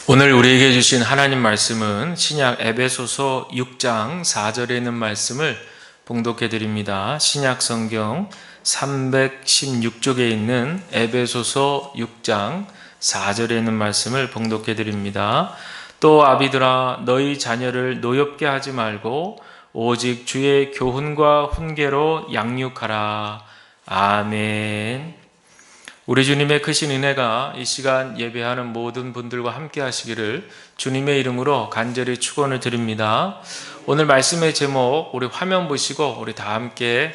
오늘 우리에게 주신 하나님 말씀은 신약 에베소서 6장 4절에 있는 말씀을 봉독해 드립니다. 신약 성경 316쪽에 있는 에베소서 6장 4절에 있는 말씀을 봉독해 드립니다. 또 아비들아 너희 자녀를 노엽게 하지 말고 오직 주의 교훈과 훈계로 양육하라. 아멘. 우리 주님의 크신 은혜가 이 시간 예배하는 모든 분들과 함께 하시기를 주님의 이름으로 간절히 축원을 드립니다. 오늘 말씀의 제목 우리 화면 보시고 우리 다 함께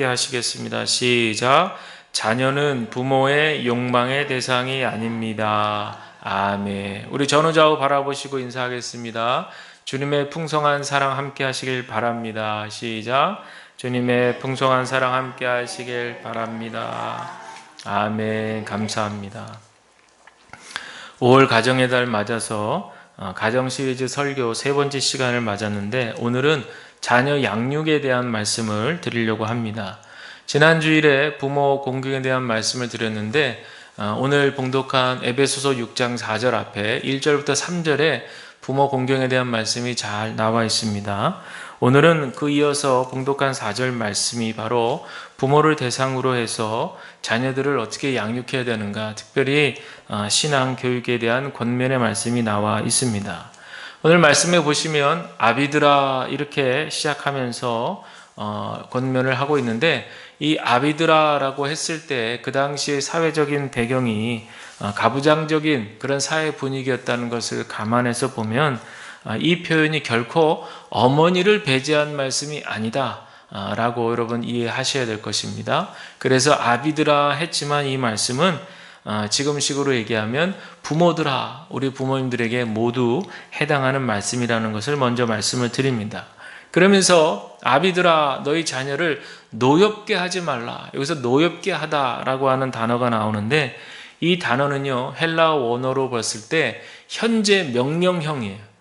하시겠습니다. 시작. 자녀는 부모의 욕망의 대상이 아닙니다. 아멘. 우리 전후좌우 바라보시고 인사하겠습니다. 주님의 풍성한 사랑 함께 하시길 바랍니다. 시작. 주님의 풍성한 사랑 함께 하시길 바랍니다. 아멘. 감사합니다. 5월 가정의 달 맞아서 가정 시리즈 설교 세 번째 시간을 맞았는데 오늘은 자녀 양육에 대한 말씀을 드리려고 합니다. 지난 주일에 부모 공경에 대한 말씀을 드렸는데 오늘 봉독한 에베소서 6장 4절 앞에 1절부터 3절에 부모 공경에 대한 말씀이 잘 나와 있습니다. 오늘은 그 이어서 봉독한 4절 말씀이 바로 부모를 대상으로 해서 자녀들을 어떻게 양육해야 되는가, 특별히 신앙 교육에 대한 권면의 말씀이 나와 있습니다. 오늘 말씀에 보시면 아비들아 이렇게 시작하면서 권면을 하고 있는데 이 아비들아라고 했을 때 그 당시의 사회적인 배경이 가부장적인 그런 사회 분위기였다는 것을 감안해서 보면 이 표현이 결코 어머니를 배제한 말씀이 아니다 라고 여러분 이해하셔야 될 것입니다. 그래서 아비들아 했지만 이 말씀은 지금식으로 얘기하면 부모들아, 우리 부모님들에게 모두 해당하는 말씀이라는 것을 먼저 말씀을 드립니다. 그러면서 아비들아 너희 자녀를 노엽게 하지 말라. 여기서 노엽게 하다라고 하는 단어가 나오는데 이 단어는요 헬라어 원어로 봤을 때 현재 명령형이에요.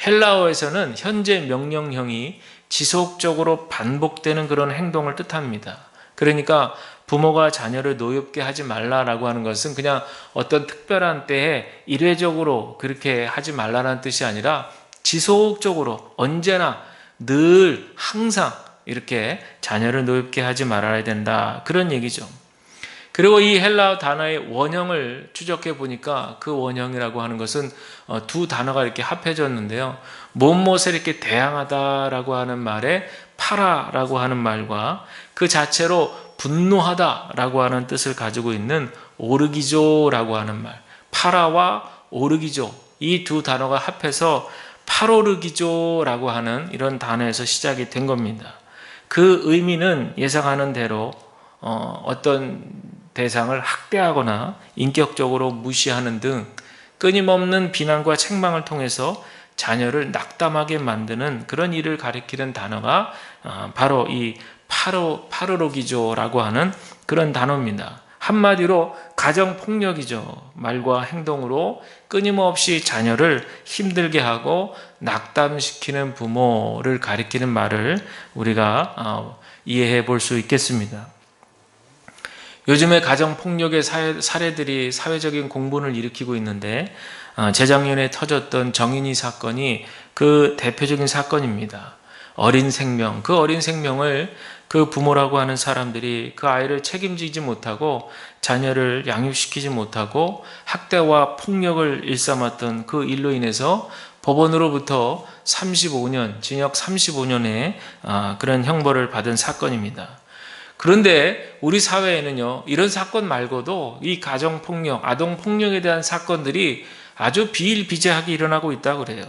헬라어에서는 현재 명령형이 지속적으로 반복되는 그런 행동을 뜻합니다. 그러니까 부모가 자녀를 노엽게 하지 말라라고 하는 것은 그냥 어떤 특별한 때에 일회적으로 그렇게 하지 말라라는 뜻이 아니라 지속적으로 언제나 늘 항상 이렇게 자녀를 노엽게 하지 말아야 된다, 그런 얘기죠. 그리고 이 헬라어 단어의 원형을 추적해 보니까 그 원형이라고 하는 것은 두 단어가 이렇게 합해졌는데요. 무엇에 이렇게 대항하다라고 하는 말에 파라라고 하는 말과 그 자체로 분노하다라고 하는 뜻을 가지고 있는 오르기조라고 하는 말, 파라와 오르기조, 이 두 단어가 합해서 파로르기조라고 하는 이런 단어에서 시작이 된 겁니다. 그 의미는 예상하는 대로 어떤 대상을 학대하거나 인격적으로 무시하는 등 끊임없는 비난과 책망을 통해서 자녀를 낙담하게 만드는 그런 일을 가리키는 단어가 바로 이 파르로기조라고 하는 그런 단어입니다. 한마디로 가정폭력이죠. 말과 행동으로 끊임없이 자녀를 힘들게 하고 낙담시키는 부모를 가리키는 말을 우리가 이해해 볼 수 있겠습니다. 요즘에 가정폭력의 사례들이 사회적인 공분을 일으키고 있는데 재작년에 터졌던 정인이 사건이 그 대표적인 사건입니다. 어린 생명, 그 어린 생명을 그 부모라고 하는 사람들이 그 아이를 책임지지 못하고 자녀를 양육시키지 못하고 학대와 폭력을 일삼았던 그 일로 인해서 법원으로부터 35년, 징역 35년의 그런 형벌을 받은 사건입니다. 그런데 우리 사회에는요, 이런 사건 말고도 이 가정폭력, 아동폭력에 대한 사건들이 아주 비일비재하게 일어나고 있다고 그래요.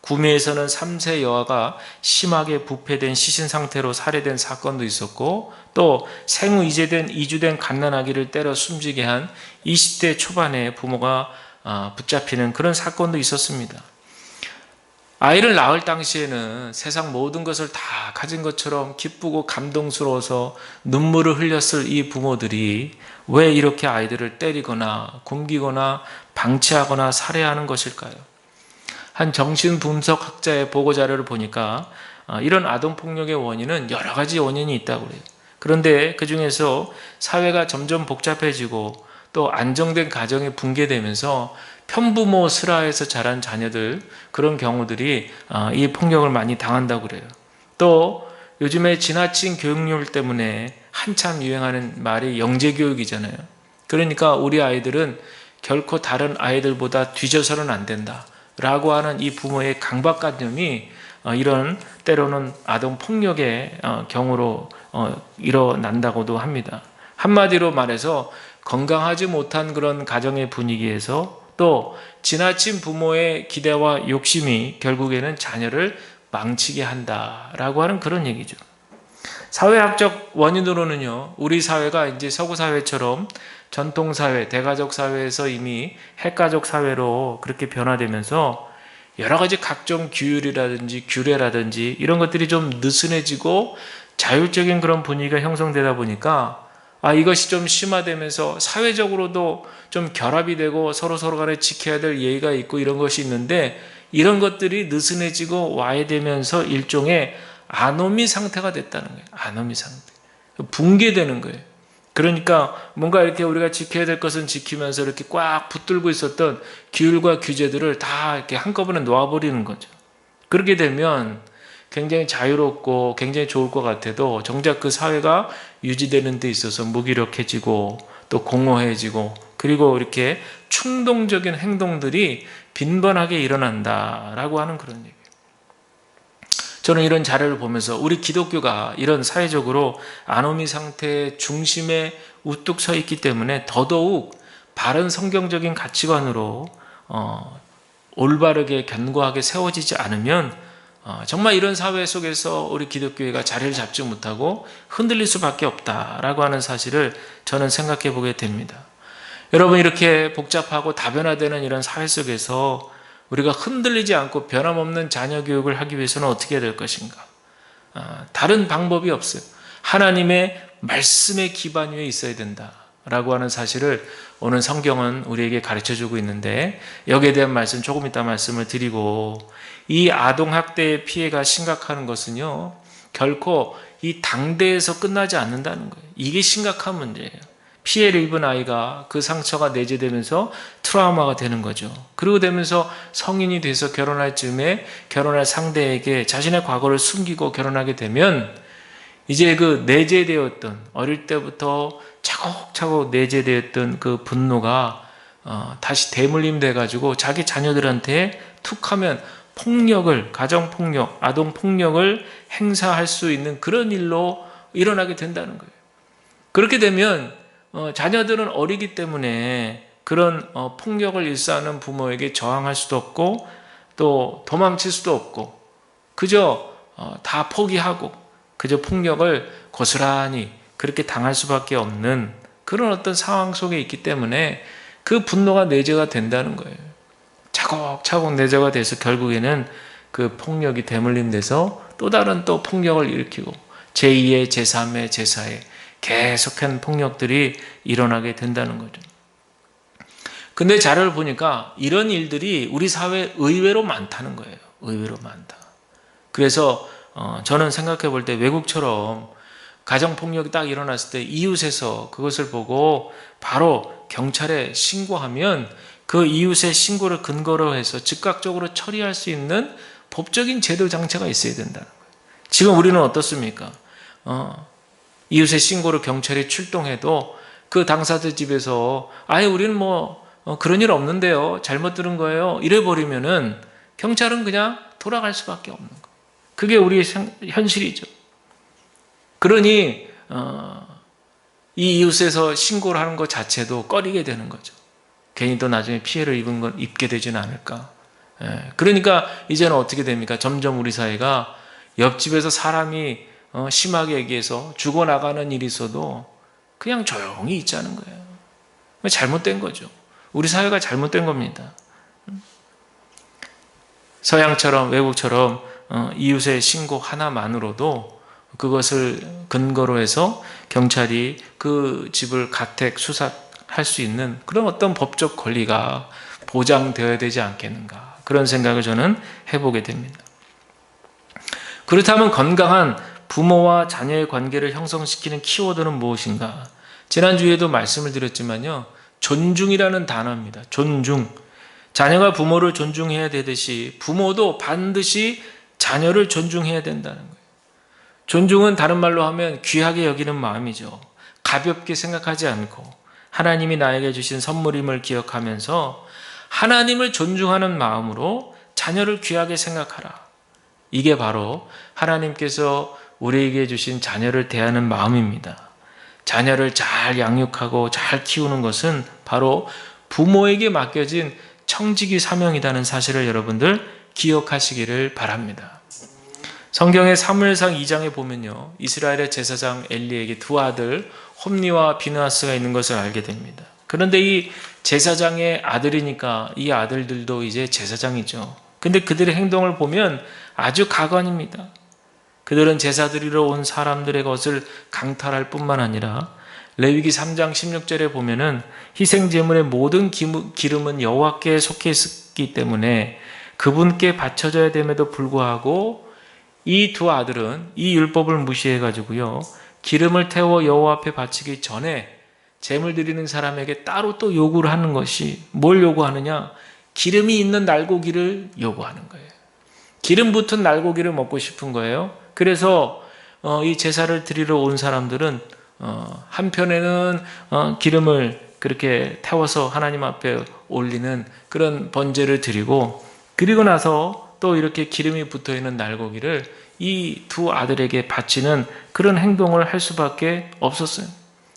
구미에서는 3세 여아가 심하게 부패된 시신 상태로 살해된 사건도 있었고, 또 생후 이주된 갓난아기를 때려 숨지게 한 20대 초반의 부모가 붙잡히는 그런 사건도 있었습니다. 아이를 낳을 당시에는 세상 모든 것을 다 가진 것처럼 기쁘고 감동스러워서 눈물을 흘렸을 이 부모들이 왜 이렇게 아이들을 때리거나 굶기거나 방치하거나 살해하는 것일까요? 한 정신분석학자의 보고자료를 보니까 이런 아동폭력의 원인은 여러 가지 원인이 있다고 그래요. 그런데 그 중에서 사회가 점점 복잡해지고 또 안정된 가정이 붕괴되면서 편부모 슬하에서 자란 자녀들, 그런 경우들이 이 폭력을 많이 당한다고 그래요. 또 요즘에 지나친 교육률 때문에 한참 유행하는 말이 영재교육이잖아요. 그러니까 우리 아이들은 결코 다른 아이들보다 뒤져서는 안 된다 라고 하는 이 부모의 강박관념이 이런 때로는 아동폭력의 경우로 일어난다고도 합니다. 한마디로 말해서 건강하지 못한 그런 가정의 분위기에서 또 지나친 부모의 기대와 욕심이 결국에는 자녀를 망치게 한다라고 하는 그런 얘기죠. 사회학적 원인으로는요, 우리 사회가 이제 서구 사회처럼 전통 사회, 대가족 사회에서 이미 핵가족 사회로 그렇게 변화되면서 여러 가지 각종 규율이라든지 규례라든지 이런 것들이 좀 느슨해지고 자율적인 그런 분위기가 형성되다 보니까 이것이 좀 심화되면서 사회적으로도 좀 결합이 되고 서로 간에 지켜야 될 예의가 있고 이런 것이 있는데 이런 것들이 느슨해지고 와해되면서 일종의 아노미 상태가 됐다는 거예요. 아노미 상태. 붕괴되는 거예요. 그러니까 뭔가 이렇게 우리가 지켜야 될 것은 지키면서 이렇게 꽉 붙들고 있었던 규율과 규제들을 다 이렇게 한꺼번에 놓아버리는 거죠. 그렇게 되면 굉장히 자유롭고 굉장히 좋을 것 같아도 정작 그 사회가 유지되는 데 있어서 무기력해지고 또 공허해지고 그리고 이렇게 충동적인 행동들이 빈번하게 일어난다라고 하는 그런 얘기예요. 저는 이런 자료를 보면서 우리 기독교가 이런 사회적으로 아노미 상태의 중심에 우뚝 서 있기 때문에 더더욱 바른 성경적인 가치관으로 올바르게 견고하게 세워지지 않으면 정말 이런 사회 속에서 우리 기독교회가 자리를 잡지 못하고 흔들릴 수밖에 없다라고 하는 사실을 저는 생각해 보게 됩니다. 여러분, 이렇게 복잡하고 다변화되는 이런 사회 속에서 우리가 흔들리지 않고 변함없는 자녀 교육을 하기 위해서는 어떻게 해야 될 것인가? 다른 방법이 없어요. 하나님의 말씀의 기반 위에 있어야 된다라고 하는 사실을 오늘 성경은 우리에게 가르쳐주고 있는데 여기에 대한 말씀 조금 이따 말씀을 드리고 이 아동학대의 피해가 심각한 것은요 결코 이 당대에서 끝나지 않는다는 거예요. 이게 심각한 문제예요. 피해를 입은 아이가 그 상처가 내재되면서 트라우마가 되는 거죠. 그리고 되면서 성인이 돼서 결혼할 즈음에 결혼할 상대에게 자신의 과거를 숨기고 결혼하게 되면 이제 그 내재되었던 어릴 때부터 차곡차곡 내재되었던 그 분노가 다시 대물림돼 가지고 자기 자녀들한테 툭하면 폭력을, 가정폭력, 아동폭력을 행사할 수 있는 그런 일로 일어나게 된다는 거예요. 그렇게 되면 자녀들은 어리기 때문에 그런 폭력을 일삼는 부모에게 저항할 수도 없고 또 도망칠 수도 없고 그저 다 포기하고 그저 폭력을 고스란히 그렇게 당할 수밖에 없는 그런 어떤 상황 속에 있기 때문에 그 분노가 내재가 된다는 거예요. 차곡차곡 내재가 돼서 결국에는 그 폭력이 대물림돼서 또 다른 또 폭력을 일으키고 제2의 제3의 제4의 계속한 폭력들이 일어나게 된다는 거죠. 근데 자료를 보니까 이런 일들이 우리 사회에 의외로 많다는 거예요. 의외로 많다. 그래서 저는 생각해 볼 때 외국처럼 가정폭력이 딱 일어났을 때 이웃에서 그것을 보고 바로 경찰에 신고하면 그 이웃의 신고를 근거로 해서 즉각적으로 처리할 수 있는 법적인 제도 장치가 있어야 된다는 거예요. 지금 우리는 어떻습니까? 이웃의 신고를 경찰이 출동해도 그 당사자 집에서 우리는 그런 일 없는데요. 잘못 들은 거예요. 이래버리면은 경찰은 그냥 돌아갈 수밖에 없는 거예요. 그게 우리의 현실이죠. 그러니 이 이웃에서 신고를 하는 것 자체도 꺼리게 되는 거죠. 괜히 또 나중에 피해를 입게 되지는 않을까. 그러니까 이제는 어떻게 됩니까? 점점 우리 사회가 옆집에서 사람이 심하게 얘기해서 죽어나가는 일이 있어도 그냥 조용히 있자는 거예요. 잘못된 거죠. 우리 사회가 잘못된 겁니다. 서양처럼 외국처럼 이웃의 신고 하나만으로도 그것을 근거로 해서 경찰이 그 집을 가택 수사할 수 있는 그런 어떤 법적 권리가 보장되어야 되지 않겠는가 그런 생각을 저는 해보게 됩니다. 그렇다면 건강한 부모와 자녀의 관계를 형성시키는 키워드는 무엇인가? 지난주에도 말씀을 드렸지만요. 존중이라는 단어입니다. 존중. 자녀가 부모를 존중해야 되듯이 부모도 반드시 자녀를 존중해야 된다는 거예요. 존중은 다른 말로 하면 귀하게 여기는 마음이죠. 가볍게 생각하지 않고 하나님이 나에게 주신 선물임을 기억하면서 하나님을 존중하는 마음으로 자녀를 귀하게 생각하라. 이게 바로 하나님께서 우리에게 주신 자녀를 대하는 마음입니다. 자녀를 잘 양육하고 잘 키우는 것은 바로 부모에게 맡겨진 청지기 사명이라는 사실을 여러분들 기억하시기를 바랍니다. 성경의 사무엘상 2장에 보면요, 이스라엘의 제사장 엘리에게 두 아들 홈니와 비느하스가 있는 것을 알게 됩니다. 그런데 이 제사장의 아들이니까 이 아들들도 이제 제사장이죠. 근데 그들의 행동을 보면 아주 가관입니다. 그들은 제사 드리러 온 사람들의 것을 강탈할 뿐만 아니라 레위기 3장 16절에 보면은 희생제물의 모든 기름은 여호와께 속해 있기 때문에 그분께 바쳐져야 됨에도 불구하고 이 두 아들은 이 율법을 무시해가지고요, 기름을 태워 여호와 앞에 바치기 전에 제물 드리는 사람에게 따로 또 요구를 하는 것이, 뭘 요구하느냐? 기름이 있는 날고기를 요구하는 거예요. 기름 붙은 날고기를 먹고 싶은 거예요. 그래서 이 제사를 드리러 온 사람들은 한편에는 기름을 그렇게 태워서 하나님 앞에 올리는 그런 번제를 드리고, 그리고 나서 또 이렇게 기름이 붙어있는 날고기를 이 두 아들에게 바치는 그런 행동을 할 수밖에 없었어요.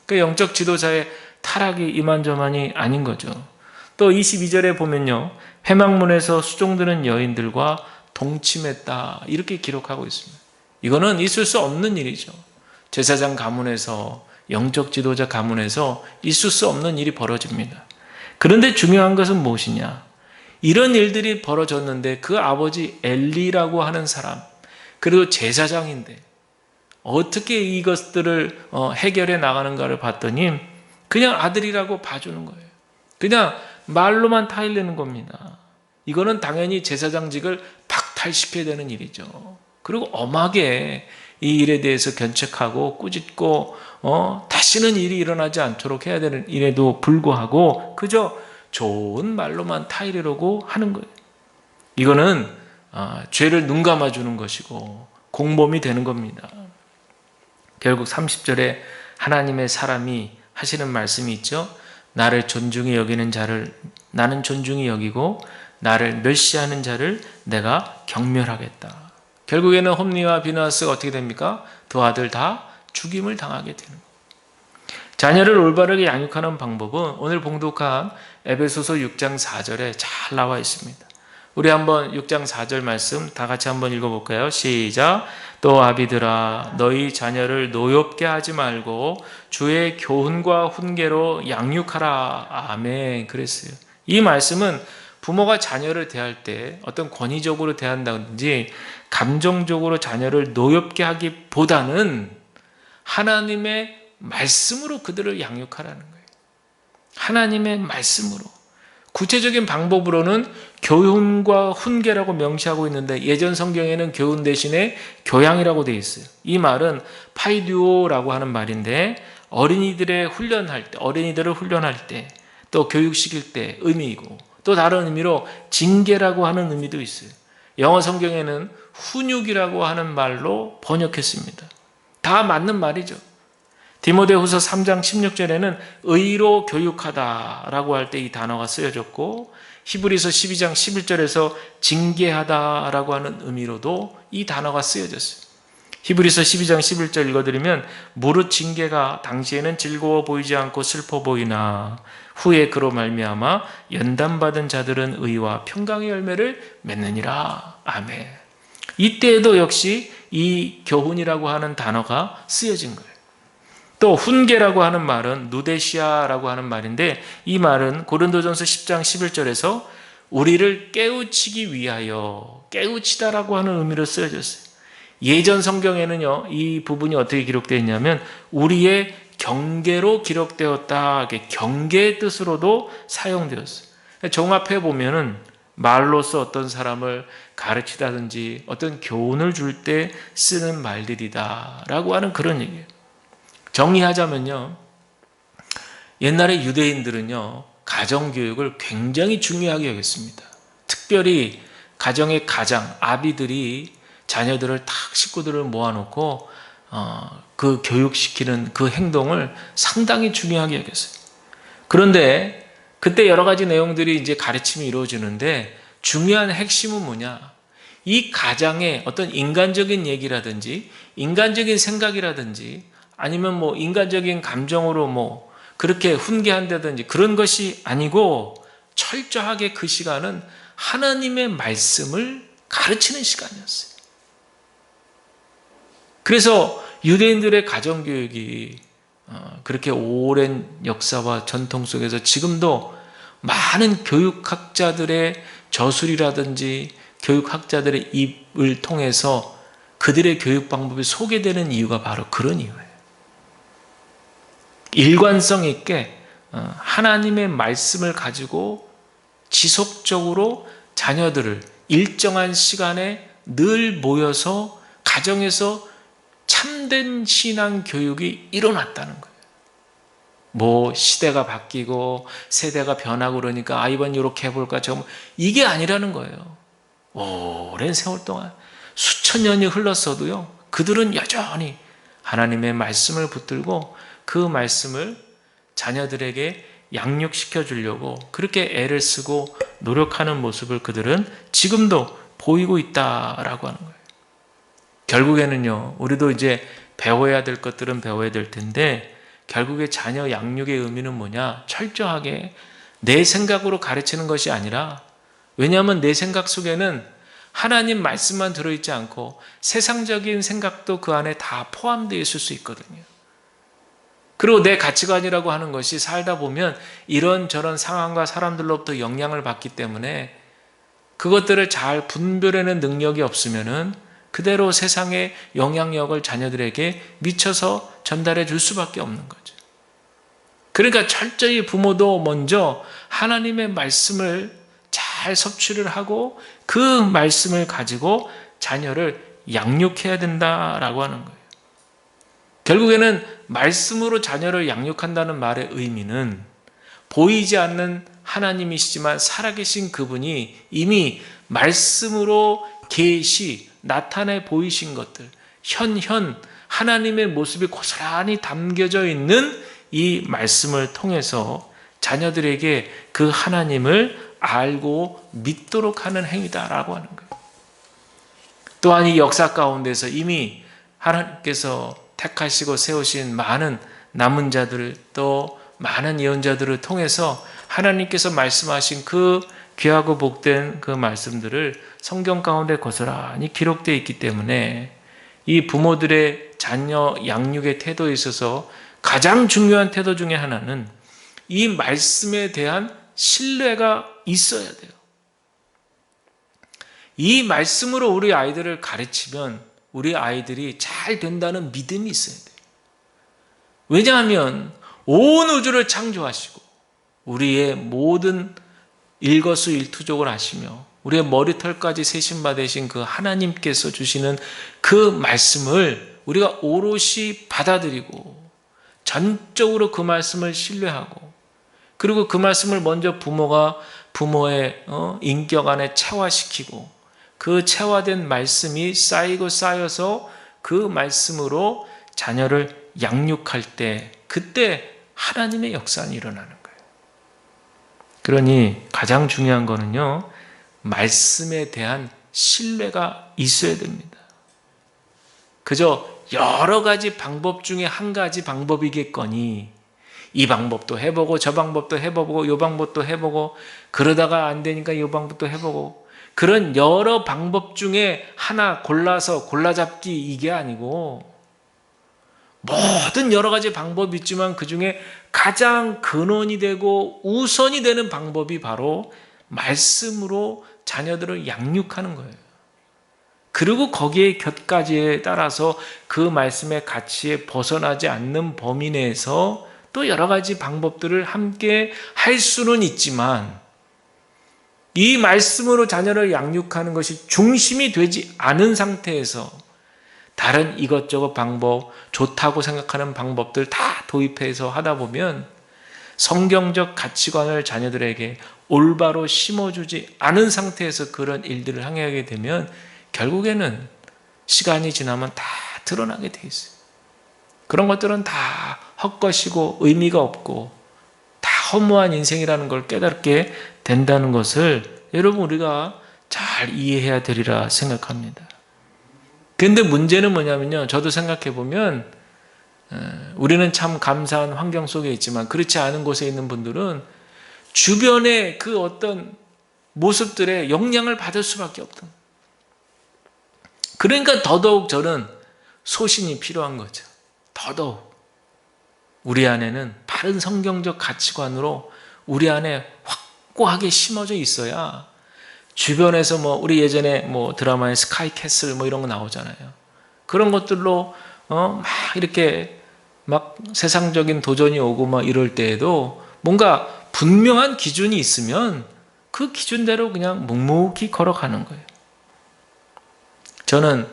그 영적 지도자의 타락이 이만저만이 아닌 거죠. 또 22절에 보면요, 회막문에서 수종드는 여인들과 동침했다, 이렇게 기록하고 있습니다. 이거는 있을 수 없는 일이죠. 제사장 가문에서, 영적 지도자 가문에서 있을 수 없는 일이 벌어집니다. 그런데 중요한 것은 무엇이냐? 이런 일들이 벌어졌는데 그 아버지 엘리라고 하는 사람, 그리고 제사장인데 어떻게 이것들을 해결해 나가는가를 봤더니 그냥 아들이라고 봐주는 거예요. 그냥 말로만 타일내는 겁니다. 이거는 당연히 제사장직을 박탈시켜야 되는 일이죠. 그리고 엄하게 이 일에 대해서 견책하고 꾸짖고 다시는 일이 일어나지 않도록 해야 되는 일에도 불구하고 그저 좋은 말로만 타이르려고 하는 거예요. 이거는 죄를 눈 감아주는 것이고 공범이 되는 겁니다. 결국 30절에 하나님의 사람이 하시는 말씀이 있죠. 나를 존중히 여기는 자를 나는 존중히 여기고 나를 멸시하는 자를 내가 경멸하겠다. 결국에는 홈니와 비느하스가 어떻게 됩니까? 두 아들 다 죽임을 당하게 되는 거예요. 자녀를 올바르게 양육하는 방법은 오늘 봉독한 에베소서 6장 4절에 잘 나와 있습니다. 우리 한번 6장 4절 말씀 다 같이 한번 읽어볼까요? 시작. 또 아비들아 너희 자녀를 노엽게 하지 말고 주의 교훈과 훈계로 양육하라. 아멘. 그랬어요. 이 말씀은 부모가 자녀를 대할 때 어떤 권위적으로 대한다든지 감정적으로 자녀를 노엽게 하기보다는 하나님의 말씀으로 그들을 양육하라는 거예요. 하나님의 말씀으로. 구체적인 방법으로는 교훈과 훈계라고 명시하고 있는데 예전 성경에는 교훈 대신에 교양이라고 되어 있어요. 이 말은 파이듀오라고 하는 말인데 어린이들을 훈련할 때 또 교육시킬 때 의미이고 또 다른 의미로 징계라고 하는 의미도 있어요. 영어 성경에는 훈육이라고 하는 말로 번역했습니다. 다 맞는 말이죠. 디모데후서 3장 16절에는 의로 교육하다라고 할 때 이 단어가 쓰여졌고 히브리서 12장 11절에서 징계하다라고 하는 의미로도 이 단어가 쓰여졌어요. 히브리서 12장 11절 읽어드리면 무릇 징계가 당시에는 즐거워 보이지 않고 슬퍼 보이나 후에 그로 말미암아 연단받은 자들은 의와 평강의 열매를 맺느니라. 아멘. 이때에도 역시 이 교훈이라고 하는 단어가 쓰여진 거예요. 또 훈계라고 하는 말은 누데시아라고 하는 말인데 이 말은 고린도전서 10장 11절에서 우리를 깨우치기 위하여 깨우치다라고 하는 의미로 쓰여졌어요. 예전 성경에는요 이 부분이 어떻게 기록되어 있냐면 우리의 경계로 기록되었다. 경계의 뜻으로도 사용되었어요. 종합해 보면은 말로써 어떤 사람을 가르치다든지 어떤 교훈을 줄 때 쓰는 말들이다라고 하는 그런 얘기예요. 정리하자면요, 옛날에 유대인들은요 가정교육을 굉장히 중요하게 여겼습니다. 특별히 가정의 가장, 아비들이 자녀들을 딱 식구들을 모아놓고 그 교육시키는 그 행동을 상당히 중요하게 여겼어요. 그런데 그때 여러 가지 내용들이 이제 가르침이 이루어지는데 중요한 핵심은 뭐냐? 이 가장의 어떤 인간적인 얘기라든지 인간적인 생각이라든지 아니면 뭐 인간적인 감정으로 뭐 그렇게 훈계한다든지 그런 것이 아니고 철저하게 그 시간은 하나님의 말씀을 가르치는 시간이었어요. 그래서 유대인들의 가정교육이 그렇게 오랜 역사와 전통 속에서 지금도 많은 교육학자들의 저술이라든지 교육학자들의 입을 통해서 그들의 교육 방법이 소개되는 이유가 바로 그런 이유예요. 일관성 있게 하나님의 말씀을 가지고 지속적으로 자녀들을 일정한 시간에 늘 모여서 가정에서 참된 신앙 교육이 일어났다는 거예요. 뭐 시대가 바뀌고 세대가 변하고 그러니까 이번 이렇게 해볼까 이게 아니라는 거예요. 오랜 세월 동안 수천 년이 흘렀어도요, 그들은 여전히 하나님의 말씀을 붙들고 그 말씀을 자녀들에게 양육시켜 주려고 그렇게 애를 쓰고 노력하는 모습을 그들은 지금도 보이고 있다라고 하는 거예요. 결국에는요, 우리도 이제 배워야 될 것들은 배워야 될 텐데 결국에 자녀 양육의 의미는 뭐냐? 철저하게 내 생각으로 가르치는 것이 아니라, 왜냐하면 내 생각 속에는 하나님 말씀만 들어있지 않고 세상적인 생각도 그 안에 다 포함되어 있을 수 있거든요. 그리고 내 가치관이라고 하는 것이 살다 보면 이런저런 상황과 사람들로부터 영향을 받기 때문에 그것들을 잘 분별해내는 능력이 없으면은 그대로 세상의 영향력을 자녀들에게 미쳐서 전달해 줄 수밖에 없는 거죠. 그러니까 철저히 부모도 먼저 하나님의 말씀을 잘 섭취를 하고 그 말씀을 가지고 자녀를 양육해야 된다라고 하는 거예요. 결국에는 말씀으로 자녀를 양육한다는 말의 의미는 보이지 않는 하나님이시지만 살아계신 그분이 이미 말씀으로 계시, 나타내 보이신 것들, 현현 하나님의 모습이 고스란히 담겨져 있는 이 말씀을 통해서 자녀들에게 그 하나님을 알고 믿도록 하는 행위다라고 하는 거예요. 또한 이 역사 가운데서 이미 하나님께서 택하시고 세우신 많은 남은 자들, 또 많은 예언자들을 통해서 하나님께서 말씀하신 그 귀하고 복된 그 말씀들을 성경 가운데 고스란히 기록되어 있기 때문에 이 부모들의 자녀 양육의 태도에 있어서 가장 중요한 태도 중에 하나는 이 말씀에 대한 신뢰가 있어야 돼요. 이 말씀으로 우리 아이들을 가르치면 우리 아이들이 잘 된다는 믿음이 있어야 돼요. 왜냐하면 온 우주를 창조하시고 우리의 모든 일거수일투족을 하시며 우리의 머리털까지 세심받으신 그 하나님께서 주시는 그 말씀을 우리가 오롯이 받아들이고 전적으로 그 말씀을 신뢰하고, 그리고 그 말씀을 먼저 부모가 부모의 인격 안에 체화시키고 그 체화된 말씀이 쌓이고 쌓여서 그 말씀으로 자녀를 양육할 때, 그때 하나님의 역사는 일어나는 거예요. 그러니 가장 중요한 거는요, 말씀에 대한 신뢰가 있어야 됩니다. 그저 여러 가지 방법 중에 한 가지 방법이겠거니 이 방법도 해보고 저 방법도 해보고 이 방법도 해보고 그러다가 안 되니까 이 방법도 해보고, 그런 여러 방법 중에 하나 골라서 골라잡기 이게 아니고, 모든 여러 가지 방법이 있지만 그 중에 가장 근원이 되고 우선이 되는 방법이 바로 말씀으로 자녀들을 양육하는 거예요. 그리고 거기에 곁가지에 따라서 그 말씀의 가치에 벗어나지 않는 범위 내에서 또 여러 가지 방법들을 함께 할 수는 있지만, 이 말씀으로 자녀를 양육하는 것이 중심이 되지 않은 상태에서 다른 이것저것 방법, 좋다고 생각하는 방법들 다 도입해서 하다 보면 성경적 가치관을 자녀들에게 올바로 심어주지 않은 상태에서 그런 일들을 행하게 되면 결국에는 시간이 지나면 다 드러나게 돼 있어요. 그런 것들은 다 헛것이고 의미가 없고 다 허무한 인생이라는 걸 깨닫게 된다는 것을 여러분 우리가 잘 이해해야 되리라 생각합니다. 그런데 문제는 뭐냐면요. 저도 생각해 보면 우리는 참 감사한 환경 속에 있지만 그렇지 않은 곳에 있는 분들은 주변의 그 어떤 모습들에 영향을 받을 수밖에 없던. 그러니까 더더욱 저는 소신이 필요한 거죠. 더더욱 우리 안에는 바른 성경적 가치관으로 우리 안에 확고하게 심어져 있어야 주변에서 우리 예전에 드라마에 스카이캐슬 이런 거 나오잖아요. 그런 것들로 막 이렇게 막 세상적인 도전이 오고 막 이럴 때에도 뭔가 분명한 기준이 있으면 그 기준대로 그냥 묵묵히 걸어가는 거예요. 저는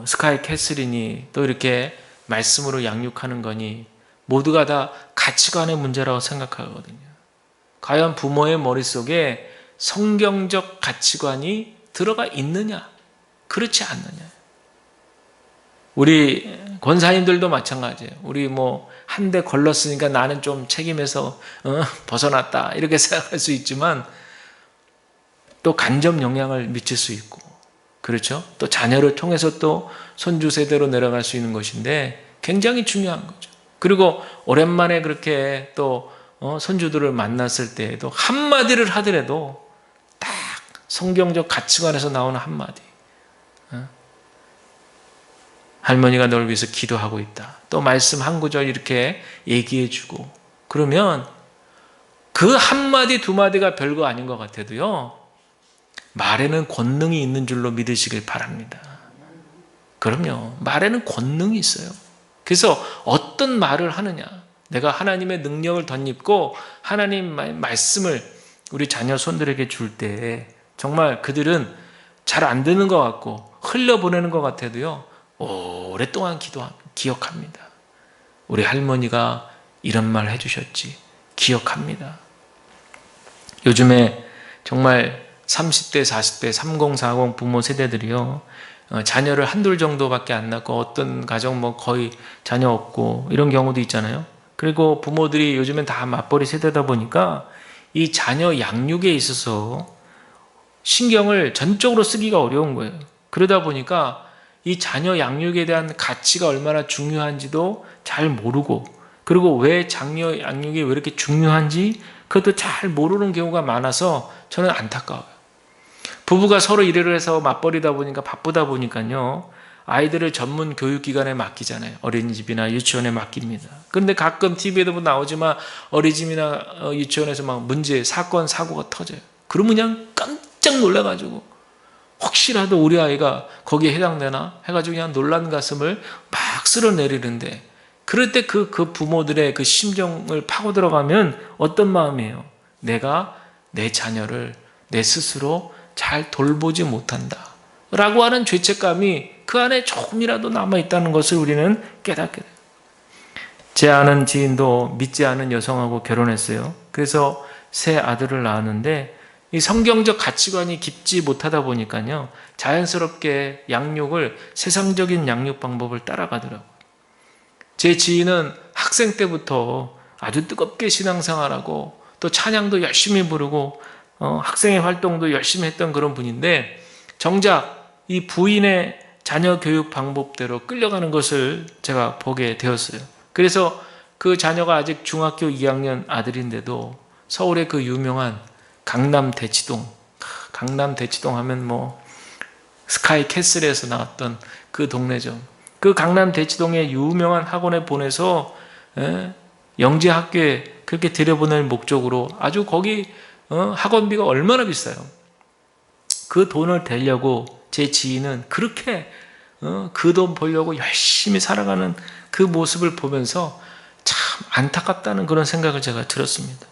스카이캐슬이니 또 이렇게 말씀으로 양육하는 거니 모두가 다 가치관의 문제라고 생각하거든요. 과연 부모의 머릿속에 성경적 가치관이 들어가 있느냐, 그렇지 않느냐. 우리 권사님들도 마찬가지예요. 우리 한 대 걸렀으니까 나는 좀 책임에서 벗어났다 이렇게 생각할 수 있지만 또 간접 영향을 미칠 수 있고, 그렇죠? 또 자녀를 통해서 또 손주 세대로 내려갈 수 있는 것인데 굉장히 중요한 거죠. 그리고 오랜만에 그렇게 또 손주들을 만났을 때에도 한마디를 하더라도 딱 성경적 가치관에서 나오는 한마디. 할머니가 널 위해서 기도하고 있다. 또 말씀 한 구절 이렇게 얘기해주고 그러면 그 한마디 두 마디가 별거 아닌 것 같아도요. 말에는 권능이 있는 줄로 믿으시길 바랍니다. 그럼요. 말에는 권능이 있어요. 그래서 어떤 말을 하느냐. 내가 하나님의 능력을 덧입고 하나님의 말씀을 우리 자녀 손들에게 줄 때 정말 그들은 잘 안 듣는 것 같고 흘려보내는 것 같아도요. 오랫동안 기억합니다. 우리 할머니가 이런 말 해주셨지. 기억합니다. 요즘에 정말 30대, 40대, 30, 40 부모 세대들이요. 자녀를 한둘 정도밖에 안 낳고 어떤 가정 거의 자녀 없고 이런 경우도 있잖아요. 그리고 부모들이 요즘엔 다 맞벌이 세대다 보니까 이 자녀 양육에 있어서 신경을 전적으로 쓰기가 어려운 거예요. 그러다 보니까 이 자녀 양육에 대한 가치가 얼마나 중요한지도 잘 모르고 그리고 왜 자녀 양육이 왜 이렇게 중요한지 그것도 잘 모르는 경우가 많아서 저는 안타까워요. 부부가 서로 일을 해서 맞벌이다 보니까 바쁘다 보니까요. 아이들을 전문 교육기관에 맡기잖아요. 어린이집이나 유치원에 맡깁니다. 그런데 가끔 TV에도 나오지만 어린이집이나 유치원에서 막 문제, 사건, 사고가 터져요. 그러면 그냥 깜짝 놀라가지고 혹시라도 우리 아이가 거기에 해당되나 해가지고 그냥 놀란 가슴을 막 쓸어내리는데 그럴 때 그 부모들의 그 심정을 파고 들어가면 어떤 마음이에요? 내가 내 자녀를 내 스스로 잘 돌보지 못한다 라고 하는 죄책감이 그 안에 조금이라도 남아있다는 것을 우리는 깨닫게 돼요. 제 아는 지인도 믿지 않은 여성하고 결혼했어요. 그래서 새 아들을 낳았는데 이 성경적 가치관이 깊지 못하다 보니까요. 자연스럽게 양육을 세상적인 양육 방법을 따라가더라고요. 제 지인은 학생 때부터 아주 뜨겁게 신앙생활하고 또 찬양도 열심히 부르고 학생의 활동도 열심히 했던 그런 분인데 정작 이 부인의 자녀 교육 방법대로 끌려가는 것을 제가 보게 되었어요. 그래서 그 자녀가 아직 중학교 2학년 아들인데도 서울의 그 유명한 강남 대치동 하면 스카이 캐슬에서 나왔던 그 동네죠. 그 강남 대치동의 유명한 학원에 보내서 영재 학교에 그렇게 들여보낼 목적으로 아주 거기 학원비가 얼마나 비싸요. 그 돈을 대려고 제 지인은 그렇게 그 돈 벌려고 열심히 살아가는 그 모습을 보면서 참 안타깝다는 그런 생각을 제가 들었습니다.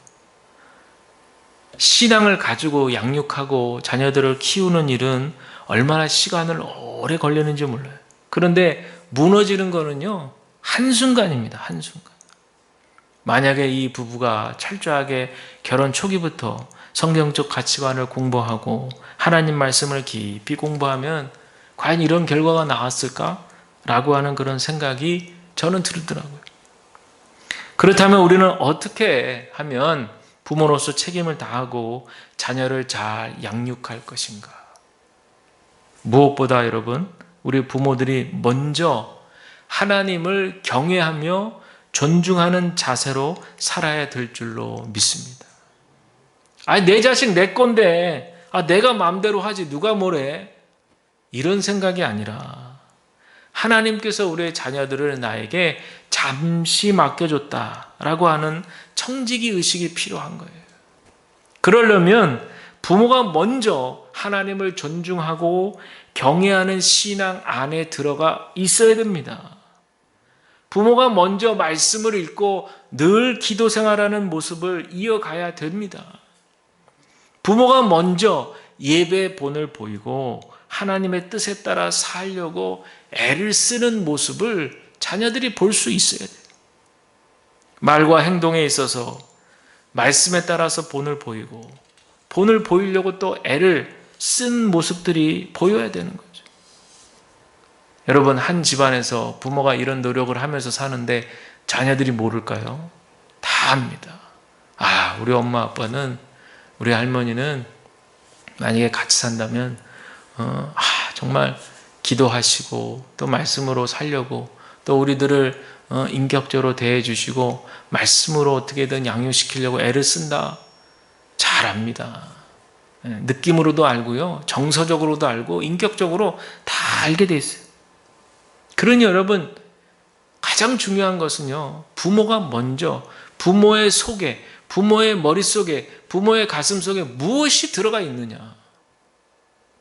신앙을 가지고 양육하고 자녀들을 키우는 일은 얼마나 시간을 오래 걸리는지 몰라요. 그런데 무너지는 거는요 한순간입니다. 한순간. 만약에 이 부부가 철저하게 결혼 초기부터 성경적 가치관을 공부하고 하나님 말씀을 깊이 공부하면 과연 이런 결과가 나왔을까? 라고 하는 그런 생각이 저는 들더라고요. 그렇다면 우리는 어떻게 하면 부모로서 책임을 다하고 자녀를 잘 양육할 것인가? 무엇보다 여러분, 우리 부모들이 먼저 하나님을 경외하며 존중하는 자세로 살아야 될 줄로 믿습니다. 내 자식 내 건데, 내가 마음대로 하지 누가 뭐래? 이런 생각이 아니라 하나님께서 우리의 자녀들을 나에게 잠시 맡겨줬다라고 하는 청지기 의식이 필요한 거예요. 그러려면 부모가 먼저 하나님을 존중하고 경외하는 신앙 안에 들어가 있어야 됩니다. 부모가 먼저 말씀을 읽고 늘 기도 생활하는 모습을 이어가야 됩니다. 부모가 먼저 예배 본을 보이고 하나님의 뜻에 따라 살려고 애를 쓰는 모습을 자녀들이 볼 수 있어야 돼요. 말과 행동에 있어서 말씀에 따라서 본을 보이고 본을 보이려고 또 애를 쓴 모습들이 보여야 되는 거죠. 여러분, 한 집안에서 부모가 이런 노력을 하면서 사는데 자녀들이 모를까요? 다 압니다. 우리 엄마 아빠는, 우리 할머니는 만약에 같이 산다면 정말 기도하시고 또 말씀으로 살려고 또 우리들을 인격적으로 대해 주시고 말씀으로 어떻게든 양육시키려고 애를 쓴다. 잘 압니다. 느낌으로도 알고요, 정서적으로도 알고 인격적으로 다 알게 돼 있어요. 그러니 여러분, 가장 중요한 것은요, 부모가 먼저 부모의 속에, 부모의 머릿속에, 부모의 가슴속에 무엇이 들어가 있느냐,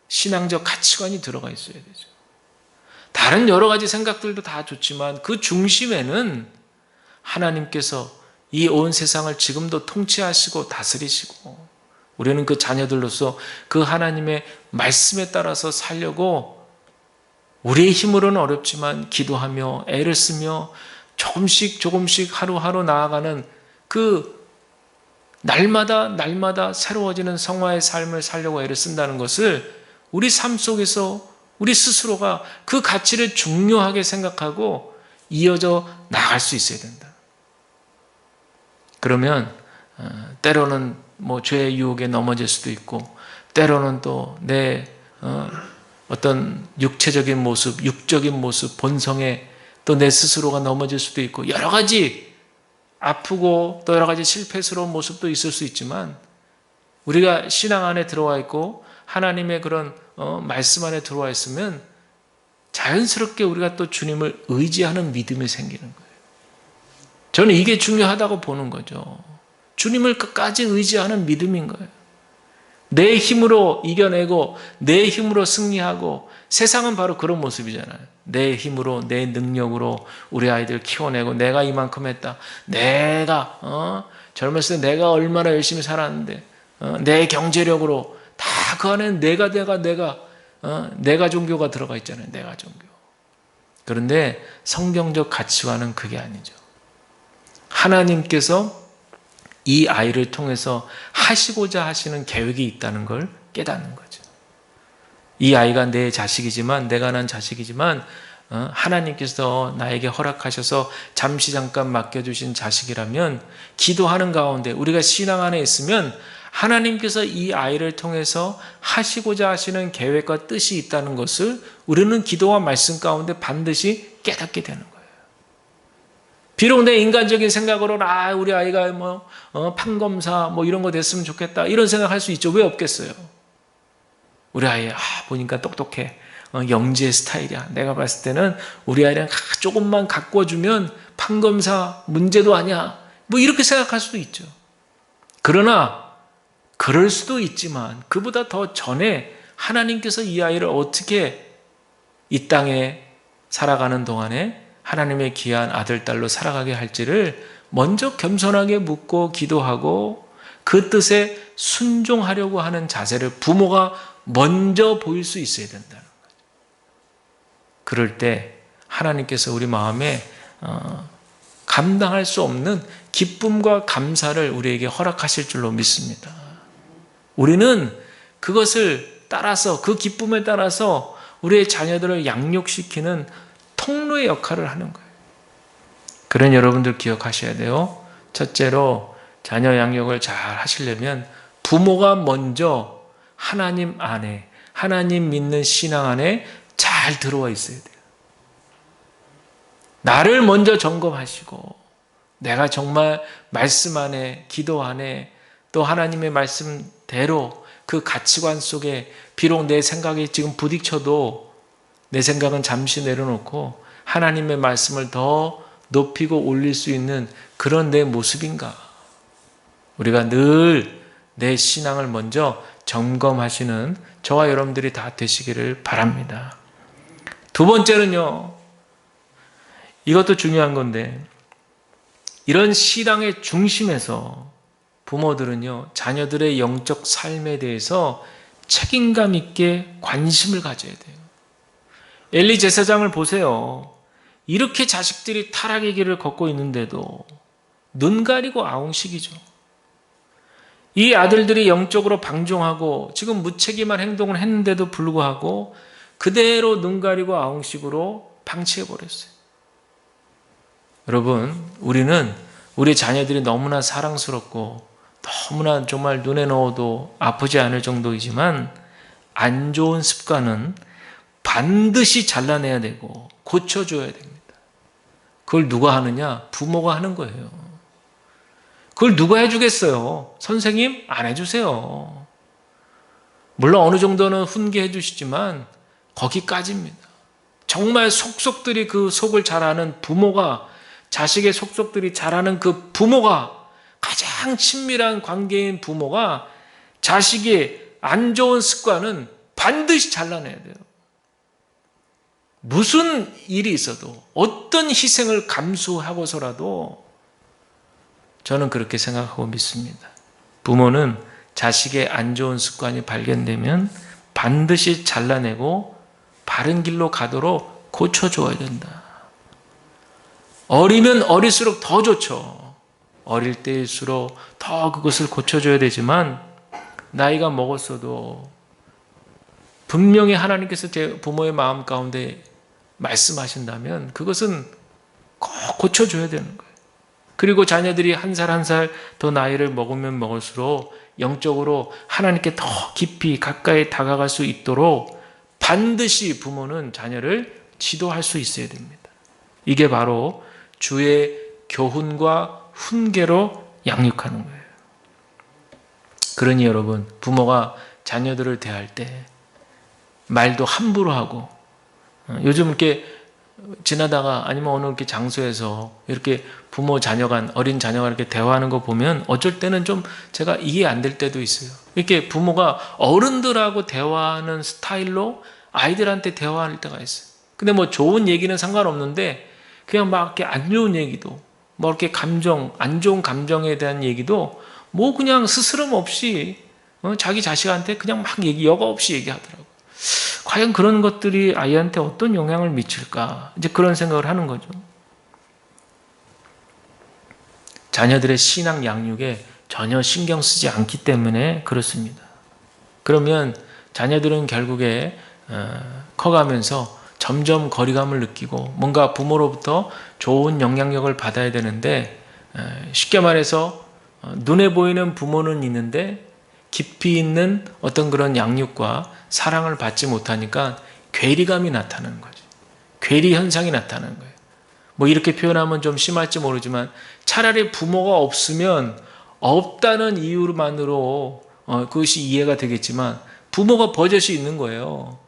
신앙적 가치관이 들어가 있어야 되죠. 다른 여러 가지 생각들도 다 좋지만 그 중심에는 하나님께서 이 온 세상을 지금도 통치하시고 다스리시고 우리는 그 자녀들로서 그 하나님의 말씀에 따라서 살려고 우리의 힘으로는 어렵지만 기도하며 애를 쓰며 조금씩 하루하루 나아가는 그 날마다 새로워지는 성화의 삶을 살려고 애를 쓴다는 것을 우리 삶 속에서 우리 스스로가 그 가치를 중요하게 생각하고 이어져 나갈 수 있어야 된다. 그러면 때로는 죄의 유혹에 넘어질 수도 있고, 때로는 또 내 어떤 육체적인 모습, 육적인 모습, 본성에 또 내 스스로가 넘어질 수도 있고, 여러 가지 아프고 또 여러 가지 실패스러운 모습도 있을 수 있지만, 우리가 신앙 안에 들어와 있고 하나님의 그런 말씀 안에 들어와 있으면 자연스럽게 우리가 또 주님을 의지하는 믿음이 생기는 거예요. 저는 이게 중요하다고 보는 거죠. 주님을 끝까지 의지하는 믿음인 거예요. 내 힘으로 이겨내고 내 힘으로 승리하고, 세상은 바로 그런 모습이잖아요. 내 힘으로, 내 능력으로 우리 아이들 키워내고, 내가 이만큼 했다, 내가 젊었을 때 내가 얼마나 열심히 살았는데, 내 경제력으로 다 그 안에는 내가 종교가 들어가 있잖아요. 내가 종교. 그런데 성경적 가치관은 그게 아니죠. 하나님께서 이 아이를 통해서 하시고자 하시는 계획이 있다는 걸 깨닫는 거죠. 이 아이가 내 자식이지만, 내가 난 자식이지만 하나님께서 나에게 허락하셔서 잠깐 맡겨주신 자식이라면, 기도하는 가운데 우리가 신앙 안에 있으면 하나님께서 이 아이를 통해서 하시고자 하시는 계획과 뜻이 있다는 것을 우리는 기도와 말씀 가운데 반드시 깨닫게 되는 거예요. 비록 내 인간적인 생각으로는 우리 아이가 판검사 이런 거 됐으면 좋겠다, 이런 생각할 수 있죠. 왜 없겠어요? 우리 아이 보니까 똑똑해, 영지의 스타일이야. 내가 봤을 때는 우리 아이랑 조금만 가꿔주면 판검사 문제도 아니야, 이렇게 생각할 수도 있죠. 그러나 그럴 수도 있지만 그보다 더 전에 하나님께서 이 아이를 어떻게 이 땅에 살아가는 동안에 하나님의 귀한 아들, 딸로 살아가게 할지를 먼저 겸손하게 묻고 기도하고 그 뜻에 순종하려고 하는 자세를 부모가 먼저 보일 수 있어야 된다는 거죠. 감당할 수 없는 기쁨과 감사를 우리에게 허락하실 줄로 믿습니다. 우리는 그것을 따라서, 그 기쁨에 따라서 우리의 자녀들을 양육시키는 통로의 역할을 하는 거예요. 그런 여러분들 기억하셔야 돼요. 첫째로 자녀 양육을 잘 하시려면 부모가 먼저 하나님 안에, 하나님 믿는 신앙 안에 잘 들어와 있어야 돼요. 나를 먼저 점검하시고 내가 정말 말씀 안에, 기도 안에, 또 하나님의 말씀대로 그 가치관 속에 비록 내 생각이 지금 부딪혀도 내 생각은 잠시 내려놓고 하나님의 말씀을 더 높이고 올릴 수 있는 그런 내 모습인가? 우리가 늘 내 신앙을 먼저 점검하시는 저와 여러분들이 다 되시기를 바랍니다. 두 번째는요, 이것도 중요한 건데, 이런 신앙의 중심에서 부모들은요, 자녀들의 영적 삶에 대해서 책임감 있게 관심을 가져야 돼요. 엘리 제사장을 보세요. 이렇게 자식들이 타락의 길을 걷고 있는데도 눈 가리고 아웅식이죠. 이 아들들이 영적으로 방종하고 지금 무책임한 행동을 했는데도 불구하고 그대로 눈 가리고 아웅식으로 방치해버렸어요. 여러분, 우리는 우리 자녀들이 너무나 사랑스럽고 너무나 정말 눈에 넣어도 아프지 않을 정도이지만 안 좋은 습관은 반드시 잘라내야 되고 고쳐줘야 됩니다. 그걸 누가 하느냐? 부모가 하는 거예요. 그걸 누가 해주겠어요? 선생님? 안 해주세요. 물론 어느 정도는 훈계해 주시지만 거기까지입니다. 정말 속속들이 그 속을 잘 아는 부모가, 자식의 속속들이 잘 아는 그 부모가, 가장 친밀한 관계인 부모가 자식의 안 좋은 습관은 반드시 잘라내야 돼요. 무슨 일이 있어도, 어떤 희생을 감수하고서라도 저는 그렇게 생각하고 믿습니다. 부모는 자식의 안 좋은 습관이 발견되면 반드시 잘라내고 바른 길로 가도록 고쳐줘야 된다. 어리면 어릴수록 더 좋죠. 어릴 때일수록 더 그것을 고쳐줘야 되지만 나이가 먹었어도 분명히 하나님께서 제 부모의 마음 가운데 말씀하신다면 그것은 꼭 고쳐줘야 되는 거예요. 그리고 자녀들이 한 살 한 살 더 나이를 먹으면 먹을수록 영적으로 하나님께 더 깊이 가까이 다가갈 수 있도록 반드시 부모는 자녀를 지도할 수 있어야 됩니다. 이게 바로 주의 교훈과 훈계로 양육하는 거예요. 그러니 여러분, 부모가 자녀들을 대할 때 말도 함부로 하고, 요즘 이렇게 지나다가 아니면 어느 이렇게 장소에서 이렇게 부모 자녀 간, 어린 자녀가 이렇게 대화하는 거 보면 어쩔 때는 좀 제가 이해 안 될 때도 있어요. 이렇게 부모가 어른들하고 대화하는 스타일로 아이들한테 대화할 때가 있어요. 근데 뭐 좋은 얘기는 상관없는데 그냥 막 이렇게 안 좋은 얘기도, 뭐 이렇게 감정, 안 좋은 감정에 대한 얘기도 뭐 그냥 스스럼 없이 자기 자식한테 그냥 막 여과 없이 얘기하더라고요. 과연 그런 것들이 아이한테 어떤 영향을 미칠까? 이제 그런 생각을 하는 거죠. 자녀들의 신앙 양육에 전혀 신경 쓰지 않기 때문에 그렇습니다. 그러면 자녀들은 결국에 커가면서 점점 거리감을 느끼고 뭔가 부모로부터 좋은 영향력을 받아야 되는데, 쉽게 말해서 눈에 보이는 부모는 있는데 깊이 있는 어떤 그런 양육과 사랑을 받지 못하니까 괴리감이 나타나는 거죠. 괴리 현상이 나타나는 거예요. 뭐 이렇게 표현하면 좀 심할지 모르지만 차라리 부모가 없으면 없다는 이유만으로 그것이 이해가 되겠지만 부모가 버젓이 있는 거예요.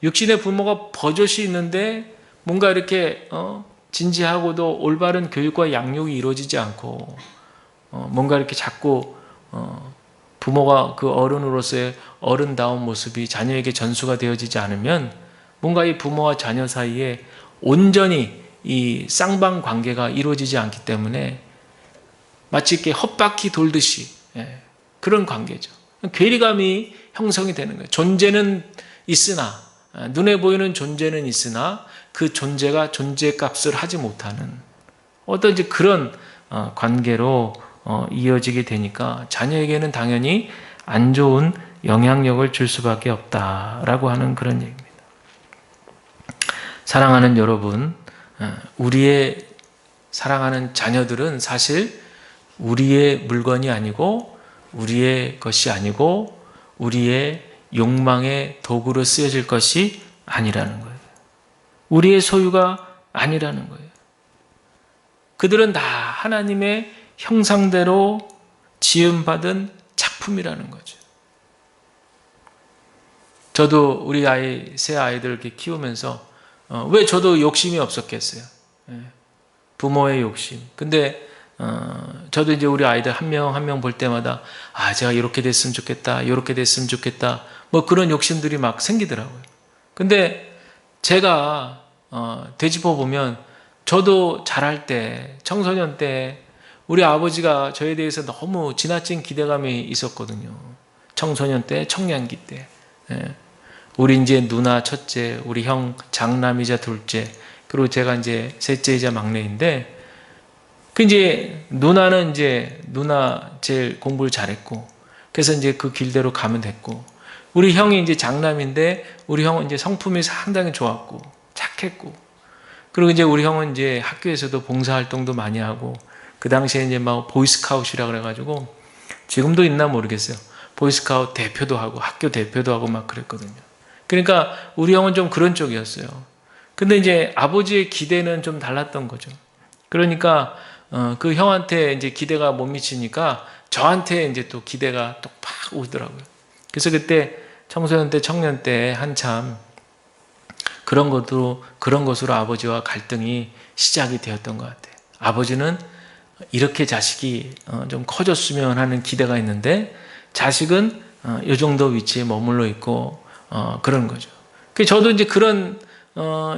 육신의 부모가 버젓이 있는데 뭔가 이렇게 진지하고도 올바른 교육과 양육이 이루어지지 않고 뭔가 이렇게 자꾸 부모가 그 어른으로서의 어른다운 모습이 자녀에게 전수가 되어지지 않으면 뭔가 이 부모와 자녀 사이에 온전히 이 쌍방 관계가 이루어지지 않기 때문에 마치 이렇게 헛바퀴 돌듯이 그런 관계죠. 괴리감이 형성이 되는 거예요. 존재는 있으나, 눈에 보이는 존재는 있으나 그 존재가 존재값을 하지 못하는, 어떤 이제 그런 관계로 이어지게 되니까 자녀에게는 당연히 안 좋은 영향력을 줄 수밖에 없다라고 하는 그런 얘기입니다. 사랑하는 여러분, 우리의 사랑하는 자녀들은 사실 우리의 물건이 아니고 우리의 것이 아니고 우리의 욕망의 도구로 쓰여질 것이 아니라는 거예요. 우리의 소유가 아니라는 거예요. 그들은 다 하나님의 형상대로 지음받은 작품이라는 거죠. 저도 우리 새 아이들 이렇게 키우면서 왜 저도 욕심이 없었겠어요. 부모의 욕심. 근데 저도 이제 우리 아이들 한 명 한 명 볼 때마다 제가 이렇게 됐으면 좋겠다, 이렇게 됐으면 좋겠다, 뭐 그런 욕심들이 막 생기더라고요. 근데 제가 되짚어 보면 저도 자랄 때, 청소년 때 우리 아버지가 저에 대해서 너무 지나친 기대감이 있었거든요. 청소년 때, 청년기 때. 우리 이제 누나 첫째, 우리 형 장남이자 둘째, 그리고 제가 이제 셋째이자 막내인데, 이제 누나는 이제 누나 제일 공부를 잘했고, 그래서 이제 그 길대로 가면 됐고, 우리 형이 이제 장남인데, 우리 형은 이제 성품이 상당히 좋았고, 착했고, 그리고 이제 우리 형은 이제 학교에서도 봉사활동도 많이 하고, 그 당시에 이제 막 보이스카웃이라 그래가지고, 지금도 있나 모르겠어요. 보이스카웃 대표도 하고, 학교 대표도 하고 막 그랬거든요. 그러니까 우리 형은 좀 그런 쪽이었어요. 근데 이제 아버지의 기대는 좀 달랐던 거죠. 그러니까 그 형한테 이제 기대가 못 미치니까 저한테 이제 또 기대가 또 팍 오더라고요. 그래서 그때 청소년 때, 청년 때 한참 그런 것으로 아버지와 갈등이 시작이 되었던 것 같아요. 아버지는 이렇게 자식이 좀 커졌으면 하는 기대가 있는데 자식은 이 정도 위치에 머물러 있고 그런 거죠. 저도 이제 그런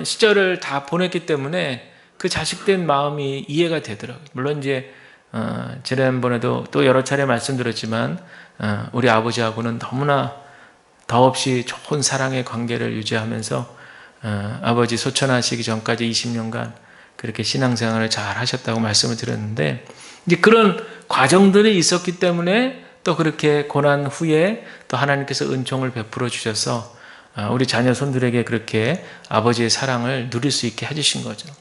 시절을 다 보냈기 때문에 그 자식된 마음이 이해가 되더라고요. 물론 이제 지난번에도 또 여러 차례 말씀드렸지만 우리 아버지하고는 너무나 더없이 좋은 사랑의 관계를 유지하면서 아버지 소천하시기 전까지 20년간 그렇게 신앙생활을 잘 하셨다고 말씀을 드렸는데 이제 그런 과정들이 있었기 때문에 또 그렇게 고난 후에 또 하나님께서 은총을 베풀어 주셔서 우리 자녀 손들에게 그렇게 아버지의 사랑을 누릴 수 있게 해주신 거죠.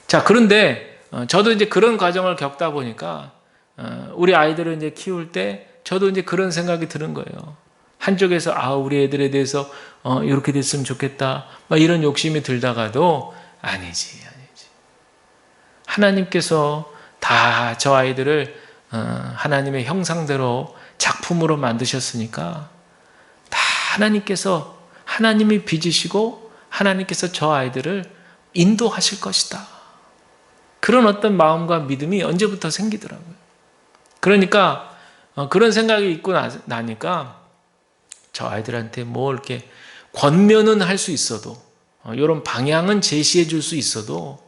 자, 그런데 저도 이제 그런 과정을 겪다 보니까 우리 아이들을 이제 키울 때 저도 이제 그런 생각이 드는 거예요. 한쪽에서 우리 애들에 대해서 이렇게 됐으면 좋겠다, 막 이런 욕심이 들다가도 아니지. 하나님께서 다 저 아이들을 하나님의 형상대로 작품으로 만드셨으니까 다 하나님께서 하나님이 빚으시고 하나님께서 저 아이들을 인도하실 것이다. 그런 어떤 마음과 믿음이 언제부터 생기더라고요. 그러니까 그런 생각이 있고 나니까 저 아이들한테 뭐 이렇게 권면은 할 수 있어도 이런 방향은 제시해 줄 수 있어도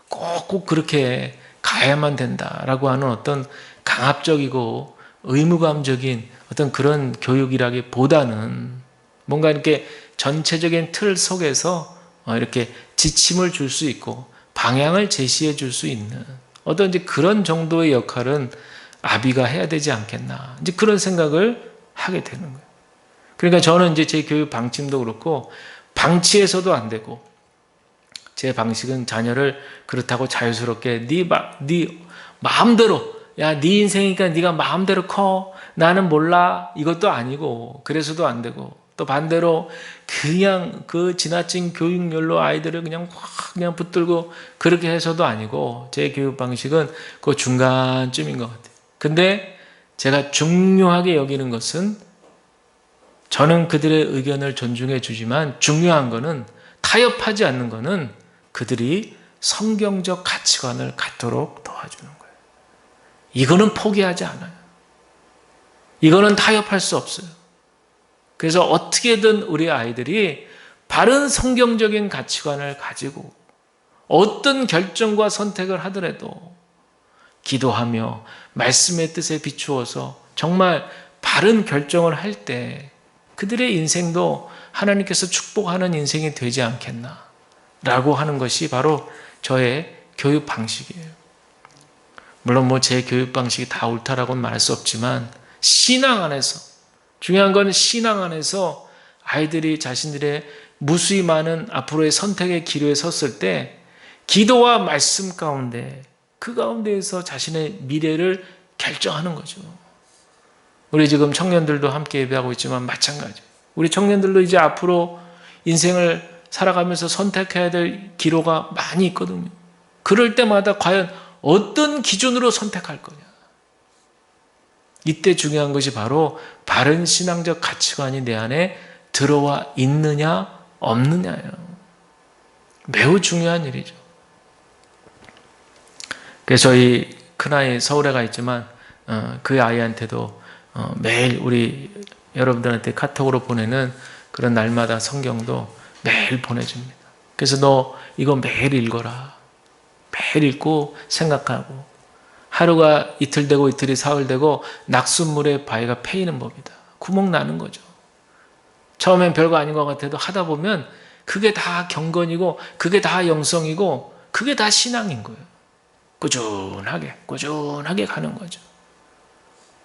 꼭 그렇게 가야만 된다라고 하는 어떤 강압적이고 의무감적인 어떤 그런 교육이라기보다는 뭔가 이렇게 전체적인 틀 속에서 이렇게 지침을 줄 수 있고 방향을 제시해 줄 수 있는 어떤 이제 그런 정도의 역할은 아비가 해야 되지 않겠나, 이제 그런 생각을 하게 되는 거예요. 그러니까 저는 이제 제 교육 방침도 그렇고 방치해서도 안 되고 제 방식은 자녀를 그렇다고 자유스럽게 네 마음대로 네 인생이니까 네가 마음대로 커, 나는 몰라, 이것도 아니고 그래서도 안 되고, 또 반대로 그냥 그 지나친 교육열로 아이들을 그냥 확 그냥 붙들고 그렇게 해서도 아니고 제 교육 방식은 그 중간쯤인 것 같아요. 근데 제가 중요하게 여기는 것은 저는 그들의 의견을 존중해 주지만 중요한 거는 타협하지 않는 거는 그들이 성경적 가치관을 갖도록 도와주는 거예요. 이거는 포기하지 않아요. 이거는 타협할 수 없어요. 그래서 어떻게든 우리 아이들이 바른 성경적인 가치관을 가지고 어떤 결정과 선택을 하더라도 기도하며 말씀의 뜻에 비추어서 정말 바른 결정을 할 때 그들의 인생도 하나님께서 축복하는 인생이 되지 않겠나 라고 하는 것이 바로 저의 교육 방식이에요. 물론 뭐 제 교육 방식이 다 옳다라고는 말할 수 없지만 신앙 안에서, 중요한 건 신앙 안에서 아이들이 자신들의 무수히 많은 앞으로의 선택의 기로에 섰을 때 기도와 말씀 가운데, 그 가운데에서 자신의 미래를 결정하는 거죠. 우리 지금 청년들도 함께 예배하고 있지만 마찬가지예요. 우리 청년들도 이제 앞으로 인생을 살아가면서 선택해야 될 기로가 많이 있거든요. 그럴 때마다 과연 어떤 기준으로 선택할 거냐. 이때 중요한 것이 바로 바른 신앙적 가치관이 내 안에 들어와 있느냐 없느냐예요. 매우 중요한 일이죠. 그래서 저희 큰아이 서울에 가 있지만 그 아이한테도 매일 우리 여러분들한테 카톡으로 보내는 그런 날마다 성경도 매일 보내줍니다. 그래서 너 이거 매일 읽어라. 매일 읽고 생각하고, 하루가 이틀 되고 이틀이 사흘 되고 낙숫물에 바위가 패이는 법이다. 구멍 나는 거죠. 처음엔 별거 아닌 것 같아도 하다 보면 그게 다 경건이고 그게 다 영성이고 그게 다 신앙인 거예요. 꾸준하게 가는 거죠.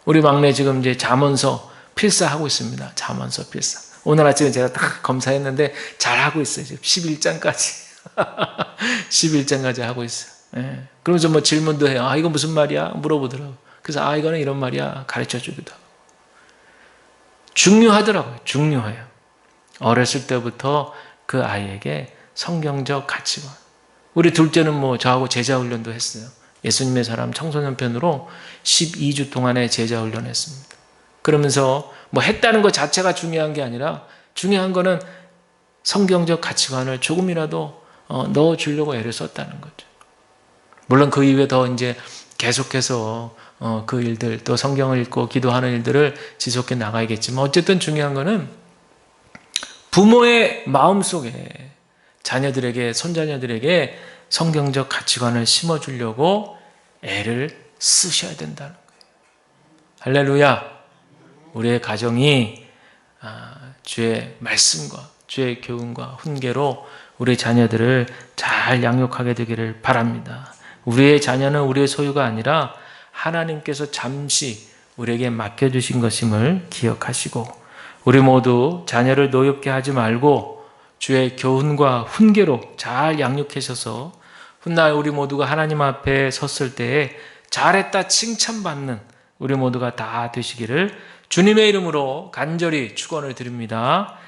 우리 막내 지금 이제 잠언서 필사하고 있습니다. 잠언서 필사. 오늘 아침에 제가 딱 검사했는데 잘하고 있어요. 지금 11장까지. 11장까지 하고 있어요. 예. 그러면서 뭐 질문도 해요. 아, 이거 무슨 말이야? 물어보더라고요. 그래서 아, 이거는 이런 말이야. 가르쳐 주기도 하고. 중요하더라고요. 중요해요. 어렸을 때부터 그 아이에게 성경적 가치관. 우리 둘째는 뭐 저하고 제자훈련도 했어요. 예수님의 사람 청소년편으로 12주 동안의 제자훈련 했습니다. 그러면서 뭐 했다는 것 자체가 중요한 게 아니라 중요한 거는 성경적 가치관을 조금이라도 넣어주려고 애를 썼다는 거죠. 물론 그 이후에 더 이제 계속해서 그 일들, 또 성경을 읽고 기도하는 일들을 지속해 나가야겠지만 어쨌든 중요한 거는 부모의 마음속에 자녀들에게, 손자녀들에게 성경적 가치관을 심어주려고 애를 쓰셔야 된다는 거예요. 할렐루야! 우리의 가정이 주의 말씀과 주의 교훈과 훈계로 우리 자녀들을 잘 양육하게 되기를 바랍니다. 우리의 자녀는 우리의 소유가 아니라 하나님께서 잠시 우리에게 맡겨주신 것임을 기억하시고, 우리 모두 자녀를 노엽게 하지 말고 주의 교훈과 훈계로 잘 양육하셔서 훗날 우리 모두가 하나님 앞에 섰을 때에 잘했다 칭찬받는 우리 모두가 다 되시기를 주님의 이름으로 간절히 축원을 드립니다.